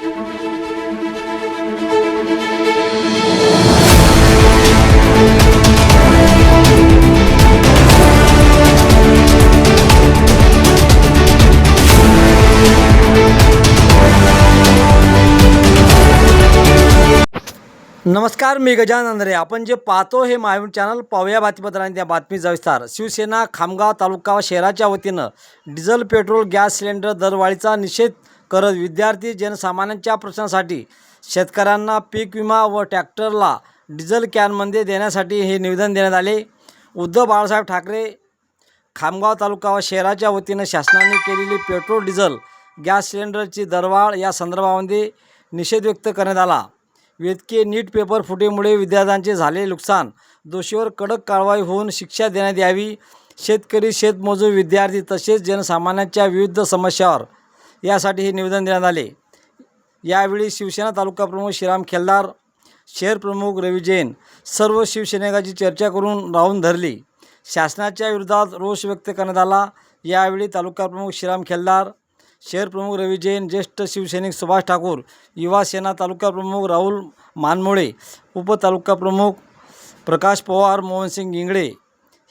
नमस्कार, मी गजानन अंधरे. आपण जे पाहतो हे मायबोली चॅनल. पाहूया बातमीपत्रांनी त्या बातमीचा विस्तार. शिवसेना खामगाव तालुका व शहराच्या वतीनं डिझेल, पेट्रोल, गॅस सिलेंडर दरवाढीचा निषेध करत विद्यार्थी, जनसामान्यांच्या प्रश्नासाठी शेतकऱ्यांना पीक विमा व ट्रॅक्टरला डिझेल कॅनमध्ये देण्यासाठी हे निवेदन देण्यात आले. उद्धव बाळासाहेब ठाकरे खामगाव तालुका व शहराच्या वतीनं शासनाने केलेली पेट्रोल, डिझेल, गॅस सिलेंडरची दरवाढ या संदर्भामध्ये निषेध व्यक्त करण्यात आला. वेदकीय नीट पेपर फुटीमुळे विद्यार्थ्यांचे झालेले नुकसान, दोषीवर कडक कारवाई होऊन शिक्षा देण्यात यावी. शेतकरी, शेतमजूर, विद्यार्थी तसेच जनसामान्यांच्या विविध समस्यावर यासाठी हे निवेदन देण्यात आले. यावेळी शिवसेना तालुका प्रमुख श्रीराम खेलदार, शहर प्रमुख रवी जैन, सर्व शिवसैनिकांची चर्चा करून राहून धरली. शासनाच्या विरोधात रोष व्यक्त करण्यात आला. यावेळी तालुका प्रमुख श्रीराम खेलदार, शहर प्रमुख रवी जैन, ज्येष्ठ शिवसैनिक सुभाष ठाकूर, युवा सेना तालुका प्रमुख राहुल मानमोळे, उपतालुका प्रमुख प्रकाश पवार, मोहनसिंग इंगळे,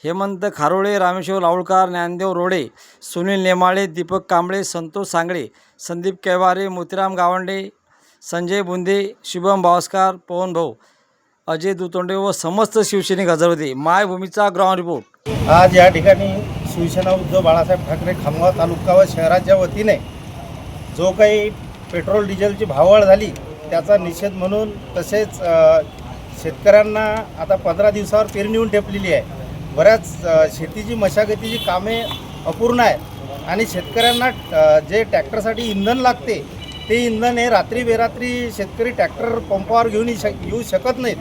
हेमंत खारोळे, रामेश्वर लावळकर, ज्ञानदेव रोडे, सुनील नेमाळे, दीपक कांबळे, संतोष सांगळे, संदीप कैवारे, मोतीराम गावंडे, संजय बुंदे, शुभम भावस्कर, पवन भाऊ, अजय दुतोंडे व समस्त शिवसैनिक हजर होते. मायभूमीचा ग्राउंड रिपोर्ट. आज या ठिकाणी शिवसेना उद्धव बाळासाहेब ठाकरे खामगाव तालुका व शहराच्या वतीने जो काही पेट्रोल डिझेलची भाववाढ झाली त्याचा निषेध म्हणून, तसेच शेतकऱ्यांना आता 15 दिवसावर पेरणी येऊन ठेपलेली आहे. बऱ्याच शेतीची मशागतीची कामे अपूर्ण आहेत आणि शेतकऱ्यांना जे ट्रॅक्टरसाठी इंधन लागते ते इंधन हे रात्री बेरात्री शेतकरी ट्रॅक्टर पंपावर घेऊन येऊ शकत नाहीत.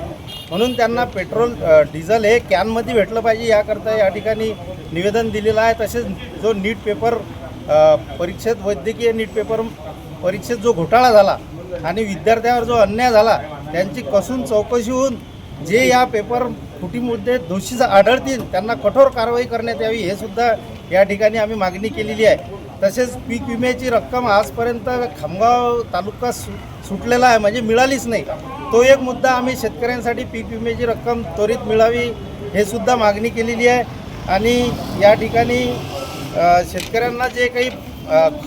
म्हणून त्यांना पेट्रोल, डिझेल हे कॅनमध्ये भेटलं पाहिजे याकरता या ठिकाणी निवेदन दिलेलं आहे. तसेच जो नीट पेपर परीक्षेत, वैद्यकीय नीट पेपर परीक्षेत जो घोटाळा झाला आणि विद्यार्थ्यांवर जो अन्याय झाला त्यांची कसून चौकशी होऊन जे या पेपर फुटीमध्ये दोषी आढळतील त्यांना कठोर कारवाई करण्यात यावी, हे सुद्धा या ठिकाणी आम्ही मागणी केलेली आहे. तसेच पीक विम्याची रक्कम आजपर्यंत खामगाव तालुका सुटलेला आहे, म्हणजे मिळालीच नाही. तो एक मुद्दा आम्ही शेतकऱ्यांसाठी पीक विम्याची रक्कम त्वरित मिळावी हे सुद्धा मागणी केलेली आहे. आणि या ठिकाणी शेतकऱ्यांना जे काही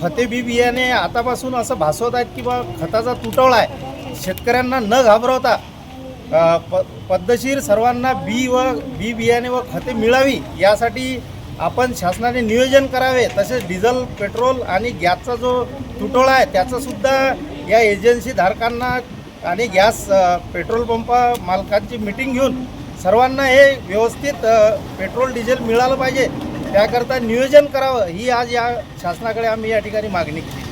खते बियाणे आतापासून असं भासवत आहेत की बा खताचा तुटवडा आहे, शेतकऱ्यांना न घाबरवता पद्धतशीर सर्वांना बी बियाणे व खते मिळावी यासाठी आपण शासनाने नियोजन करावे. तसेच डिझेल, पेट्रोल आणि गॅसचा जो तुटवडा आहे त्याचासुद्धा या एजन्सी धारकांना आणि गॅस पेट्रोल पंप मालकांची मीटिंग घेऊन सर्वांना हे व्यवस्थित पेट्रोल, डिझेल मिळालं पाहिजे, त्याकरता नियोजन करावं, ही आज या शासनाकडे आम्ही या ठिकाणी मागणी केली.